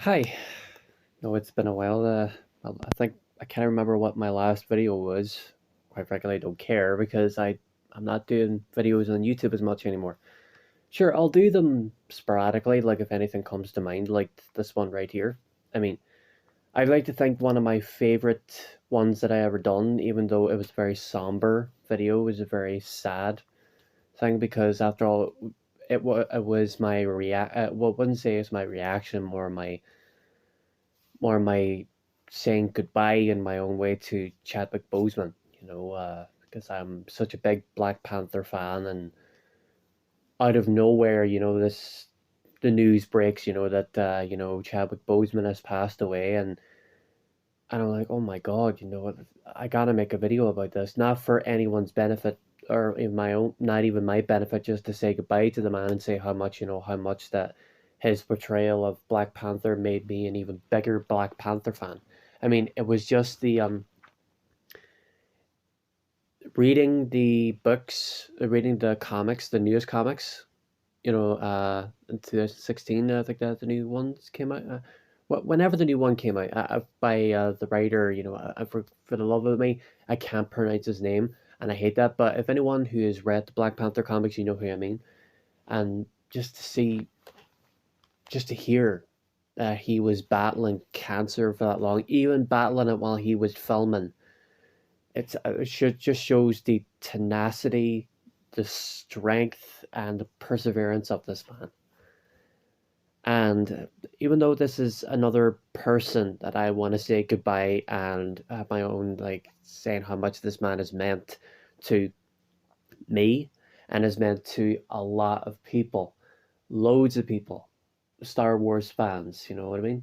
Hi. No, it's been a while. I think I can't remember what my last video was. Quite frankly, I don't care because I'm not doing videos on YouTube as much anymore. Sure, I'll do them sporadically, like if anything comes to mind, like this one right here. I mean, I'd like to think one of my favorite ones that I ever done, even though it was a very somber video, was a very sad thing because after all, it was my well, I wouldn't say it's my reaction, more my saying goodbye in my own way to Chadwick Boseman, because I'm such a big Black Panther fan, and out of nowhere, the news breaks, that Chadwick Boseman has passed away, and I'm like, oh my God, you know what? I gotta make a video about this, not for anyone's benefit or in my own, not even my benefit, just to say goodbye to the man and say how much that his portrayal of Black Panther made me an even bigger Black Panther fan. I mean, it was just the reading the books, reading the comics, the newest comics. In 2016, I think that the new ones came out. Whenever the new one came out, by the writer, for the love of me, I can't pronounce his name, and I hate that. But if anyone who has read the Black Panther comics, you know who I mean. And just to see, just to hear that he was battling cancer for that long, even battling it while he was filming, just shows the tenacity, the strength, and the perseverance of this man. And even though this is another person that I want to say goodbye and have my own, like, saying how much this man has meant to me and has meant to a lot of people, loads of people, Star Wars fans, you know what I mean?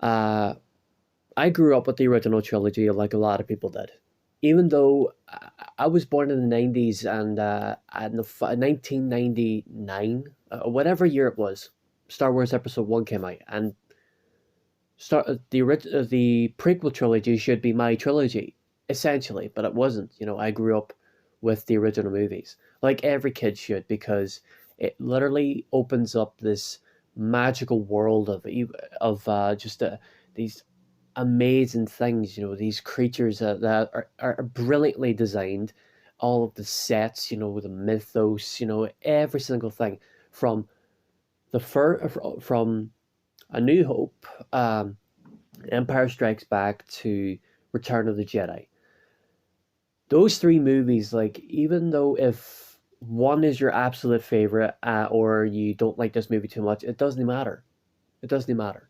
Uh, I grew up with the original trilogy like a lot of people did. Even though I was born in the 90s and in the 1999, whatever year it was, Star Wars Episode 1 came out. And the prequel trilogy should be my trilogy, essentially, but it wasn't. I grew up with the original movies, like every kid should, because it literally opens up this magical world of just these amazing things, these creatures that are brilliantly designed, all of the sets, the mythos, every single thing from from A New Hope, Empire Strikes Back to Return of the Jedi. Those three movies, like, even though if one is your absolute favorite, or you don't like this movie too much, it doesn't matter. It doesn't matter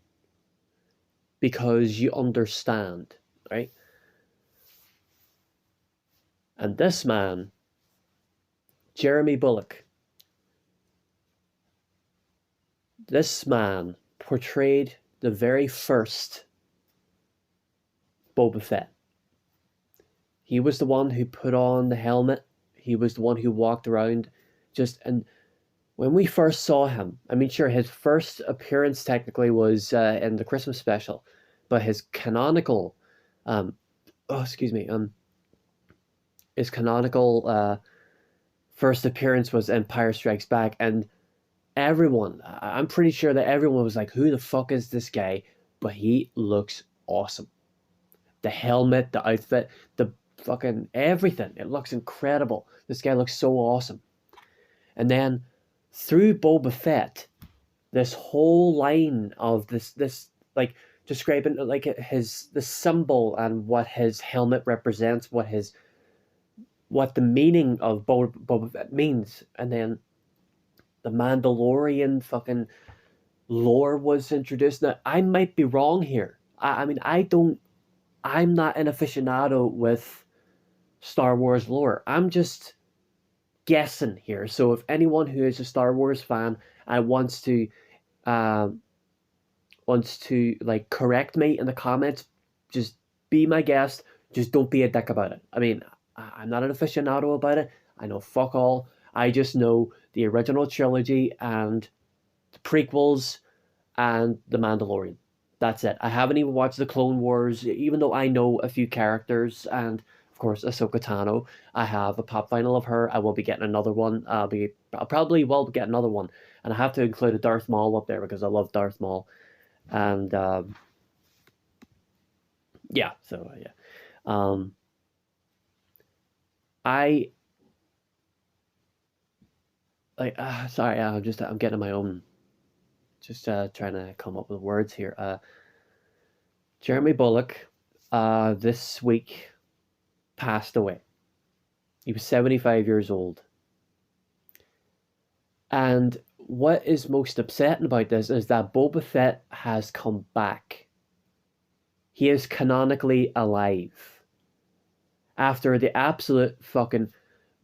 because you understand, right? And this man, Jeremy Bulloch, this man portrayed the very first Boba Fett. He was the one who put on the helmet. He was the one who walked around and when we first saw him, I mean, sure, his first appearance technically was in the Christmas special, but his canonical, um, oh, excuse me, his canonical first appearance was Empire Strikes Back, and I'm pretty sure that everyone was like, who the fuck is this guy? But he looks awesome. The helmet, the outfit, the fucking everything. It looks incredible. This guy looks so awesome. And then through Boba Fett, this whole line of this like describing like the symbol and what his helmet represents, what the meaning of Boba Fett means, and then the Mandalorian fucking lore was introduced. Now, I might be wrong here. I mean, I'm not an aficionado with Star Wars lore. I'm just guessing here. So if anyone who is a Star Wars fan and uh, wants to like correct me in the comments, just be my guest. Just don't be a dick about it. I mean, I'm not an aficionado about it. I know fuck all. I just know the original trilogy and the prequels and The Mandalorian. That's it. I haven't even watched the Clone Wars, even though I know a few characters and of course Ahsoka Tano. I have a pop vinyl of her. I will be getting another one. I'll probably will get another one and I have to include a Darth Maul up there because I love Darth Maul, and yeah, so yeah, um, I like sorry, I'm getting my own, just trying to come up with words here. Jeremy Bulloch, this week passed away. He was 75 years old. And what is most upsetting about this is that Boba Fett has come back. He is canonically alive. After the absolute fucking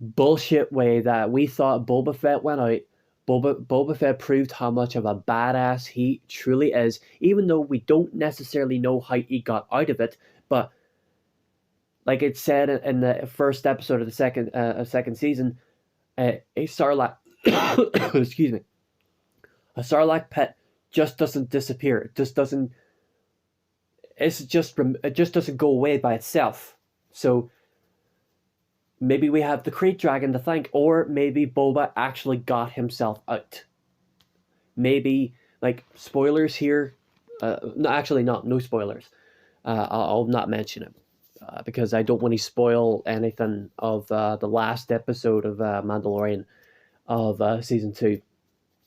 bullshit way that we thought Boba Fett went out, Boba Fett proved how much of a badass he truly is, even though we don't necessarily know how he got out of it. But like it said in the first episode of the second season, a Sarlacc, excuse me, a Sarlacc pit just doesn't disappear. It just doesn't. It just doesn't go away by itself. So maybe we have the Krayt Dragon to thank, or maybe Boba actually got himself out. Maybe, like, spoilers here. No, actually, not no spoilers. I'll not mention it because I don't want to spoil anything of the last episode of Mandalorian of season 2,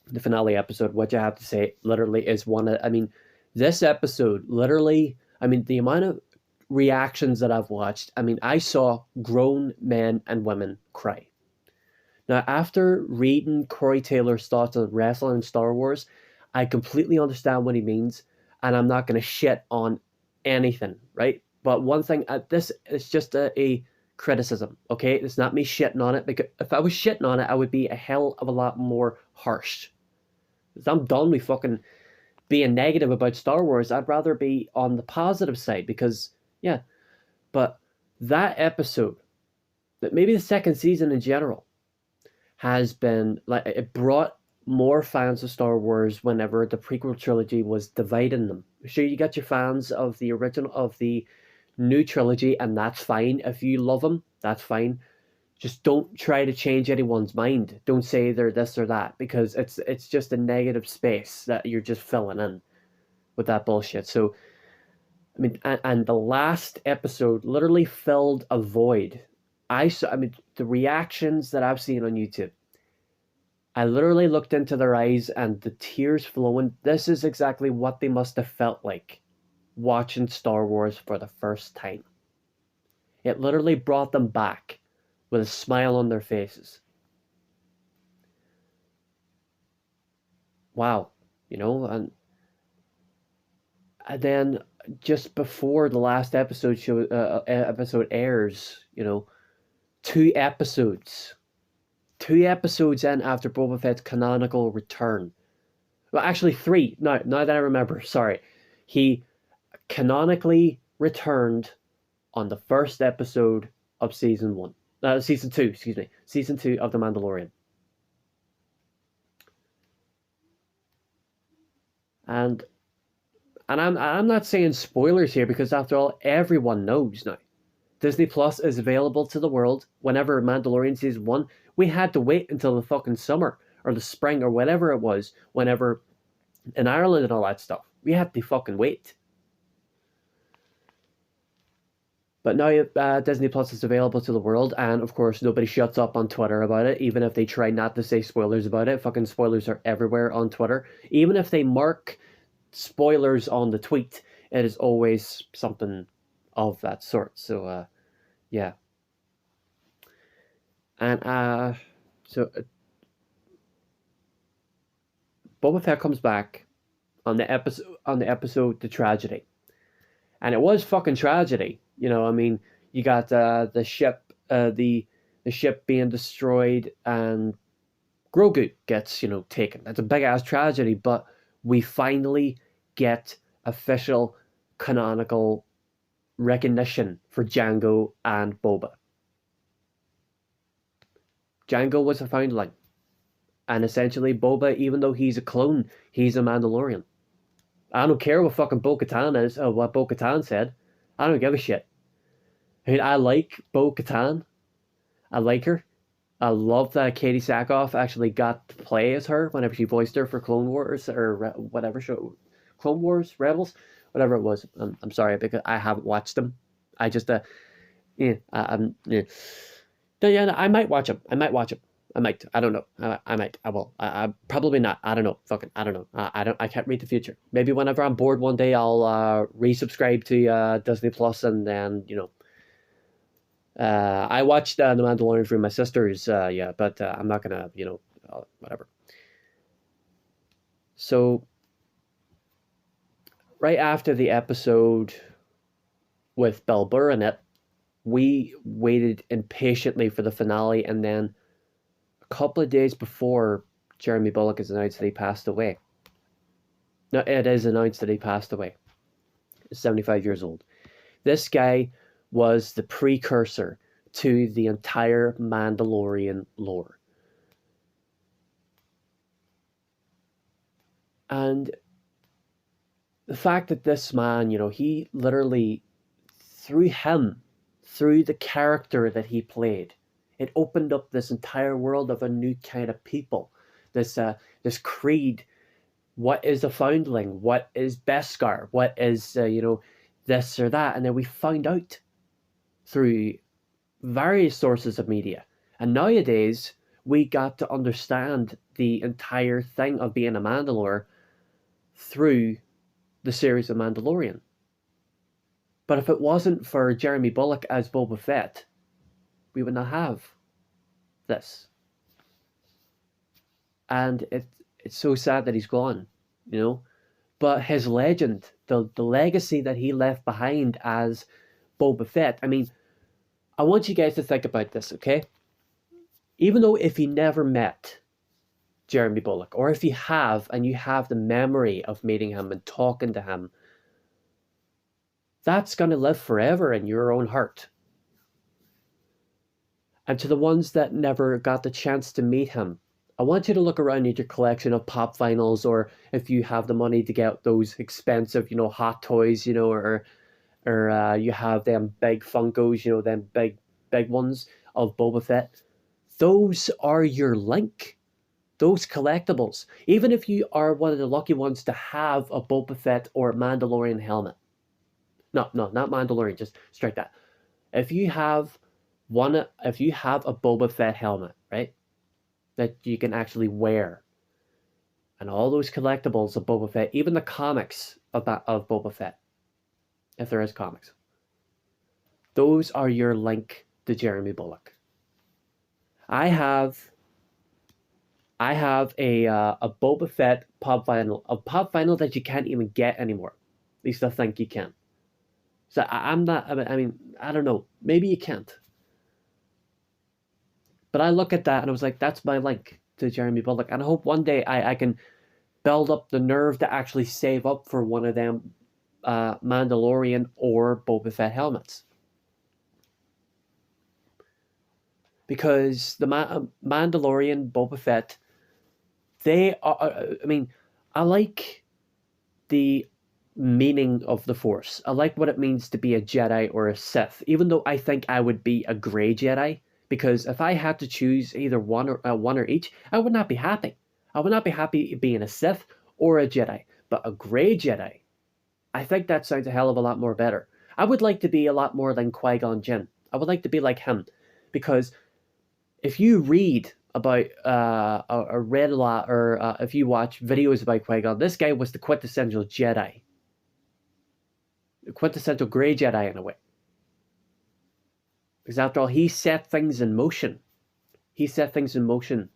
the finale episode, which I have to say literally is one of. I mean, this episode literally. I mean, the amount of reactions that I've watched, I mean, I saw grown men and women cry. Now, after reading Corey Taylor's thoughts on wrestling and Star Wars, I completely understand what he means, and I'm not going to shit on anything, right? But one thing, this is just a criticism, okay? It's not me shitting on it, because if I was shitting on it, I would be a hell of a lot more harsh. I'm done with fucking being negative about Star Wars. I'd rather be on the positive side because, yeah. But that episode, that maybe the second season in general, has been like it brought more fans of Star Wars whenever the prequel trilogy was dividing them. Sure, you got your fans of the original, of the new trilogy, and that's fine. If you love them, that's fine. Just don't try to change anyone's mind. Don't say they're this or that, because it's just a negative space that you're just filling in with that bullshit. So, I mean, and the last episode literally filled a void. I mean, the reactions that I've seen on YouTube, I literally looked into their eyes and the tears flowing. This is exactly what they must have felt like watching Star Wars for the first time. It literally brought them back with a smile on their faces. Wow, you know, and then just before the last episode episode airs, you know, two episodes in after Boba Fett's canonical return. Well, actually 3. Now that I remember, sorry, he canonically returned on the first episode of season 2, excuse me, season 2 of The Mandalorian. And I'm not saying spoilers here, because after all, everyone knows now. Disney Plus is available to the world. Whenever Mandalorian season 1, we had to wait until the fucking summer or the spring or whatever it was, whenever in Ireland and all that stuff. We had to fucking wait. But now Disney Plus is available to the world, and of course nobody shuts up on Twitter about it, even if they try not to say spoilers about it. Fucking spoilers are everywhere on Twitter. Even if they mark spoilers on the tweet, it is always something of that sort. So, yeah. And, Boba Fett comes back on the episode The Tragedy. And it was fucking tragedy. You know, I mean, you got the ship being destroyed, and Grogu gets, you know, taken. That's a big ass tragedy, but we finally get official canonical recognition for Jango and Boba. Jango was a foundling, and essentially Boba, even though he's a clone, he's a Mandalorian. I don't care what fucking Bo-Katan is, or what Bo-Katan said. I don't give a shit. I mean, I like Bo-Katan. I like her. I love that Katie Sackhoff actually got to play as her whenever she voiced her for Clone Wars or whatever show, Clone Wars, Rebels, whatever it was. I'm sorry because I haven't watched them. I just yeah, yeah. No, yeah, no, I might watch them. I might watch them. I might. I don't know. I might. I will. I probably not. I don't know. Fucking. I don't know. I don't. I can't read the future. Maybe whenever I'm bored one day, I'll resubscribe to Disney Plus, and then I watched The Mandalorian through my sisters. Yeah, but I'm not gonna. Whatever. So right after the episode with Bill Burr in it, we waited impatiently for the finale, and then a couple of days before Jeremy Bulloch is announced that he passed away. No, it is announced that he passed away. He's 75 years old. This guy was the precursor to the entire Mandalorian lore. And the fact that this man, he literally, through him, through the character that he played, it opened up this entire world of a new kind of people. This creed. What is a foundling? What is Beskar? What is this or that? And then we found out through various sources of media. And nowadays we got to understand the entire thing of being a Mandalore through the series of Mandalorian. But if it wasn't for Jeremy Bulloch as Boba Fett, we would not have this. And it's so sad that he's gone, But his legend, the legacy that he left behind as Boba Fett, I mean, I want you guys to think about this, okay? Even though if you never met Jeremy Bulloch, or if you have, and you have the memory of meeting him and talking to him, that's going to live forever in your own heart. And to the ones that never got the chance to meet him, I want you to look around at your collection of pop vinyls, or if you have the money to get those expensive, hot toys, or you have them big Funkos, them big ones of Boba Fett. Those are your link. Those collectibles. Even if you are one of the lucky ones to have a Boba Fett or Mandalorian helmet. No, not Mandalorian, just strike that. If you have a Boba Fett helmet, right? That you can actually wear. And all those collectibles of Boba Fett, even the comics of Boba Fett, if there is comics. Those are your link to Jeremy Bulloch. I have a Boba Fett pop vinyl that you can't even get anymore. At least I think you can. So I'm not. I mean, I don't know. Maybe you can't. But I look at that and I was like, that's my link to Jeremy Bulloch. And I hope one day I can build up the nerve to actually save up for one of them Mandalorian or Boba Fett helmets. Because the Mandalorian, Boba Fett, they are, I mean, I like the meaning of the Force. I like what it means to be a Jedi or a Sith, even though I think I would be a grey Jedi. Because if I had to choose either one or each, I would not be happy. I would not be happy being a Sith or a Jedi. But a grey Jedi, I think that sounds a hell of a lot more better. I would like to be a lot more than Qui-Gon Jinn. I would like to be like him. Because if you read about or read a lot, or if you watch videos about Qui-Gon, this guy was the quintessential Jedi. The quintessential grey Jedi in a way. Because after all, he set things in motion. He set things in motion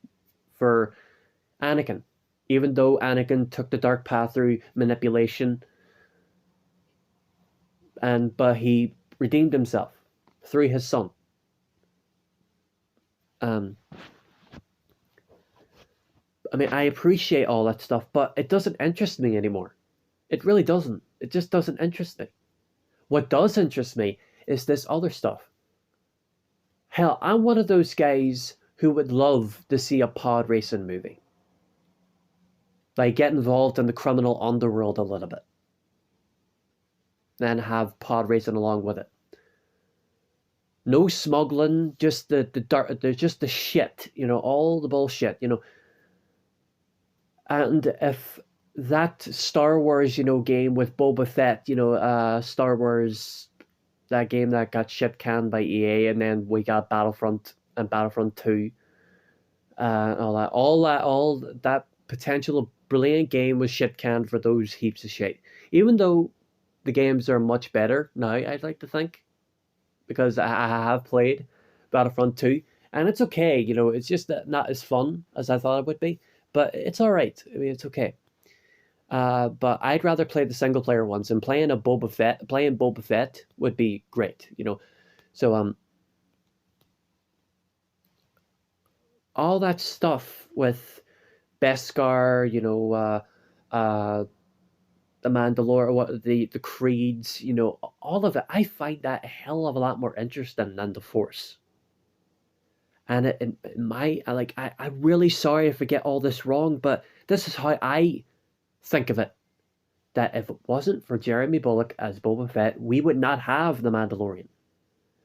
for Anakin. Even though Anakin took the dark path through manipulation, but he redeemed himself through his son. I mean, I appreciate all that stuff, but it doesn't interest me anymore. It really doesn't. It just doesn't interest me. What does interest me is this other stuff. Hell, I'm one of those guys who would love to see a pod racing movie. Like, get involved in the criminal underworld a little bit. And have pod racing along with it. No smuggling, just just the shit, all the bullshit, And if that Star Wars, game with Boba Fett, Star Wars, that game that got shit canned by EA, and then we got Battlefront and Battlefront 2, all that potential brilliant game was shit canned for those heaps of shit. Even though the games are much better now, I'd like to think, because I have played Battlefront 2, and it's okay, it's just that not as fun as I thought it would be, but it's all right. I mean, it's okay. But I'd rather play the single player ones, and playing Boba Fett would be great. So all that stuff with Beskar, the Mandalore, what the creeds, all of it. I find that a hell of a lot more interesting than the Force. And I'm really sorry if I get all this wrong, but this is how I think of it. That if it wasn't for Jeremy Bulloch as Boba Fett, we would not have the Mandalorian.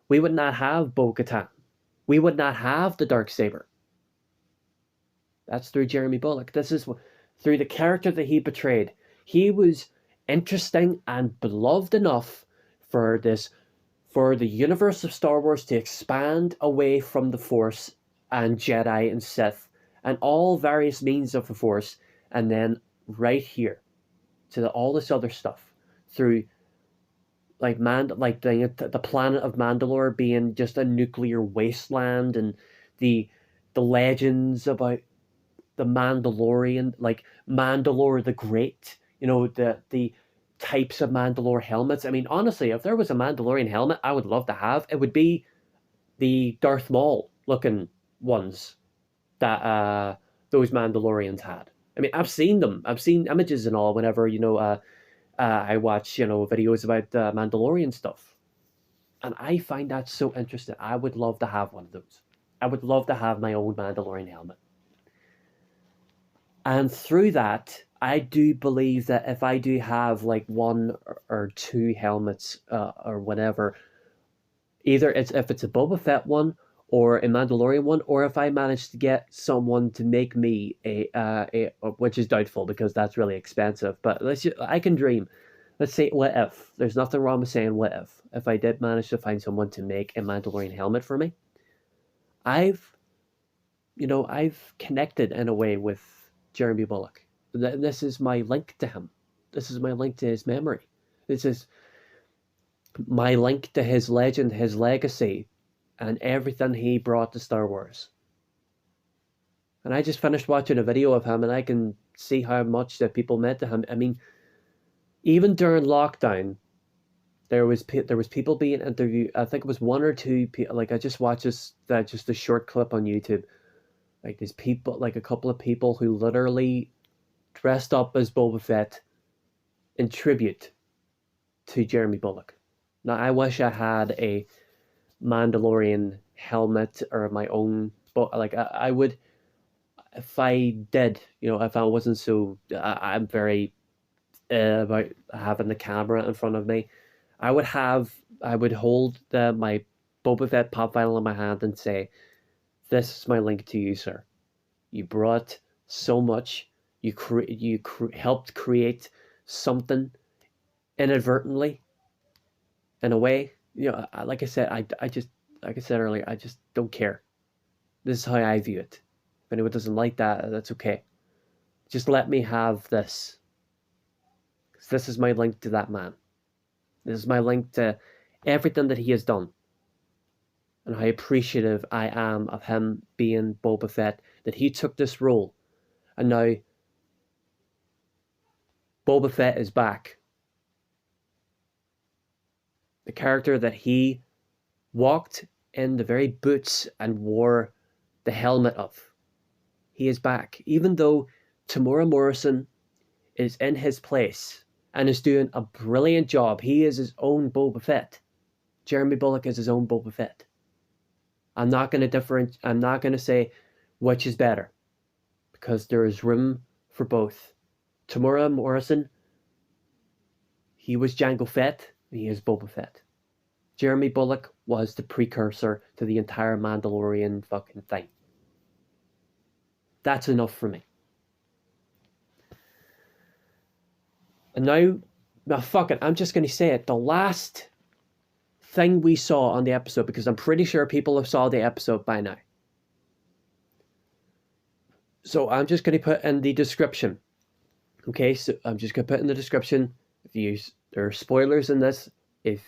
We would not have Bo-Katan. We would not have the Darksaber. That's through Jeremy Bulloch. This is through the character that he portrayed. He was interesting and beloved enough for the universe of Star Wars to expand away from the Force and Jedi and Sith and all various means of the Force, and then right here to all this other stuff through the planet of Mandalore being just a nuclear wasteland, and the legends about the Mandalorian, like Mandalore the Great, the types of Mandalore helmets. I mean, honestly, if there was a Mandalorian helmet I would love to have, it would be the Darth Maul looking ones that those Mandalorians had. I mean, I've seen them. I've seen images and all whenever, I watch, videos about Mandalorian stuff. And I find that so interesting. I would love to have one of those. I would love to have my own Mandalorian helmet. And through that, I do believe that if I do have like one or two helmets or whatever, either if it's a Boba Fett one or a Mandalorian one, or if I manage to get someone to make me a which is doubtful because that's really expensive. But I can dream. Let's say, what if? There's nothing wrong with saying what if I did manage to find someone to make a Mandalorian helmet for me. I've I've connected in a way with Jeremy Bulloch. This is my link to him. This is my link to his memory. This is my link to his legend, his legacy, and everything he brought to Star Wars. And I just finished watching a video of him, and I can see how much that people meant to him. I mean, even during lockdown, there was people being interviewed. I think it was one or two people. Like I just watched just a short clip on YouTube. Like there's people, like a couple of people who literally dressed up as Boba Fett in tribute to Jeremy Bulloch. Now I wish I had a Mandalorian helmet or my own, but like I would, if I did, if I wasn't so, I'm very about having the camera in front of me. I would hold my Boba Fett pop vinyl in my hand and say, "This is my link to you, sir. You brought so much. You helped create something inadvertently, in a way. Like I said, I just like I said earlier, I just don't care. This is how I view it. If anyone doesn't like that, that's okay. Just let me have this. This is my link to that man. This is my link to everything that he has done. And how appreciative I am of him being Boba Fett, that he took this role. And now Boba Fett is back. The character that he walked in the very boots and wore the helmet of. He is back. Even though Tamora Morrison is in his place and is doing a brilliant job. He is his own Boba Fett. Jeremy Bulloch is his own Boba Fett. I'm not going to say which is better, because there is room for both. Tamora Morrison, he was Jango Fett, he is Boba Fett. Jeremy Bulloch was the precursor to the entire Mandalorian fucking thing. That's enough for me. And now fuck it, I'm just going to say it. The last thing we saw on the episode, because I'm pretty sure people have saw the episode by now. So I'm just going to put in the description. Okay, so I'm just going to put in the description. There are spoilers in this. If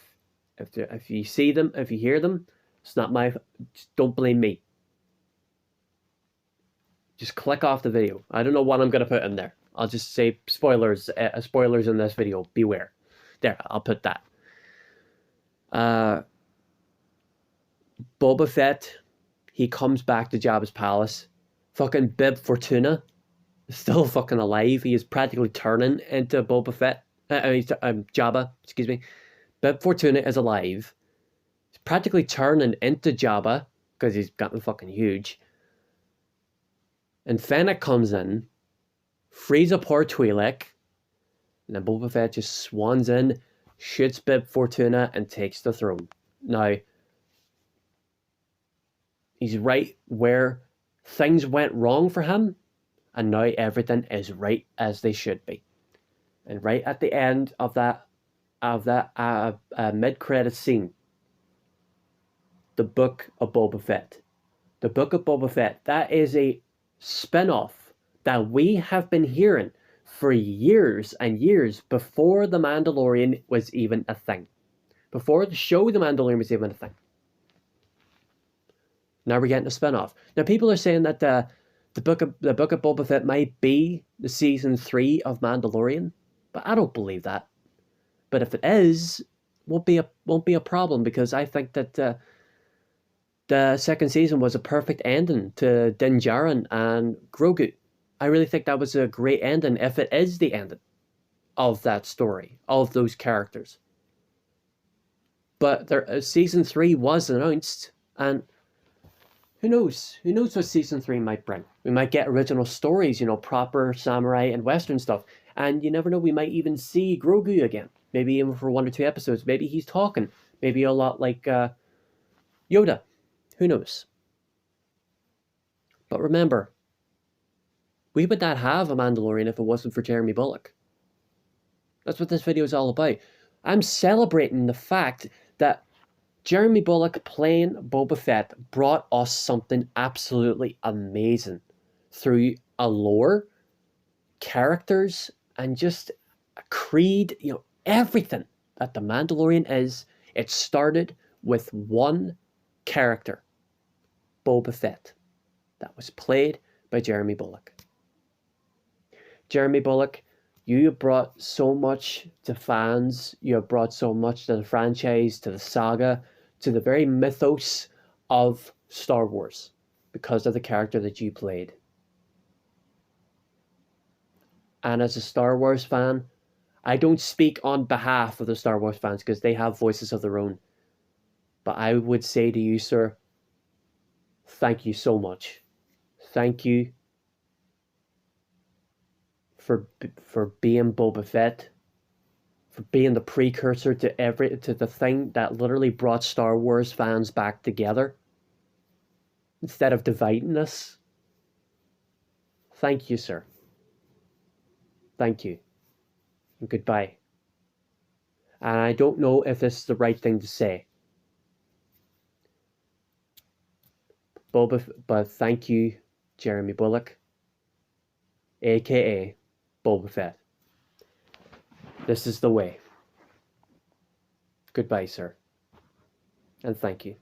you see them, if you hear them, it's not my. Don't blame me. Just click off the video. I don't know what I'm going to put in there. I'll just say spoilers. Spoilers in this video. Beware. There, I'll put that. Boba Fett, he comes back to Jabba's palace. Fucking Bib Fortuna is still fucking alive. He is practically turning into Boba Fett. Jabba, excuse me. Bib Fortuna is alive. He's practically turning into Jabba because he's gotten fucking huge. And Fennec comes in, frees up poor Twi'lek, and then Boba Fett just swans in, shoots Bib Fortuna, and takes the throne. Now, he's right where things went wrong for him, and now everything is right as they should be. And right at the end of that mid-credit scene, the Book of Boba Fett. The Book of Boba Fett, that is a spin-off that we have been hearing for years and years before The Mandalorian was even a thing. Before the show The Mandalorian was even a thing. Now we're getting a spin-off. Now people are saying that the book of Boba Fett might be the season 3 of Mandalorian, but I don't believe that. But if it is, won't be a problem, because I think that the second season was a perfect ending to Din Djarin and Grogu. I really think that was a great ending if it is the ending of that story, of those characters. But season 3 was announced, and who knows? Who knows what season 3 might bring? We might get original stories, proper samurai and Western stuff. And you never know, we might even see Grogu again. Maybe even for 1 or 2 episodes. Maybe he's talking. Maybe a lot like Yoda. Who knows? But remember, we would not have a Mandalorian if it wasn't for Jeremy Bulloch. That's what this video is all about. I'm celebrating the fact that Jeremy Bulloch playing Boba Fett brought us something absolutely amazing through a lore, characters, and just a creed, everything that The Mandalorian is. It started with one character, Boba Fett, that was played by Jeremy Bulloch. Jeremy Bulloch, you have brought so much to fans. You have brought so much to the franchise, to the saga, to the very mythos of Star Wars because of the character that you played. And as a Star Wars fan, I don't speak on behalf of the Star Wars fans because they have voices of their own. But I would say to you, sir, thank you so much. Thank you for being Boba Fett, for being the precursor to the thing that literally brought Star Wars fans back together instead of dividing us. Thank you, sir. Thank you. And goodbye. And I don't know if this is the right thing to say. But thank you, Jeremy Bulloch, aka Boba Fett. This is the way. Goodbye, sir. And thank you.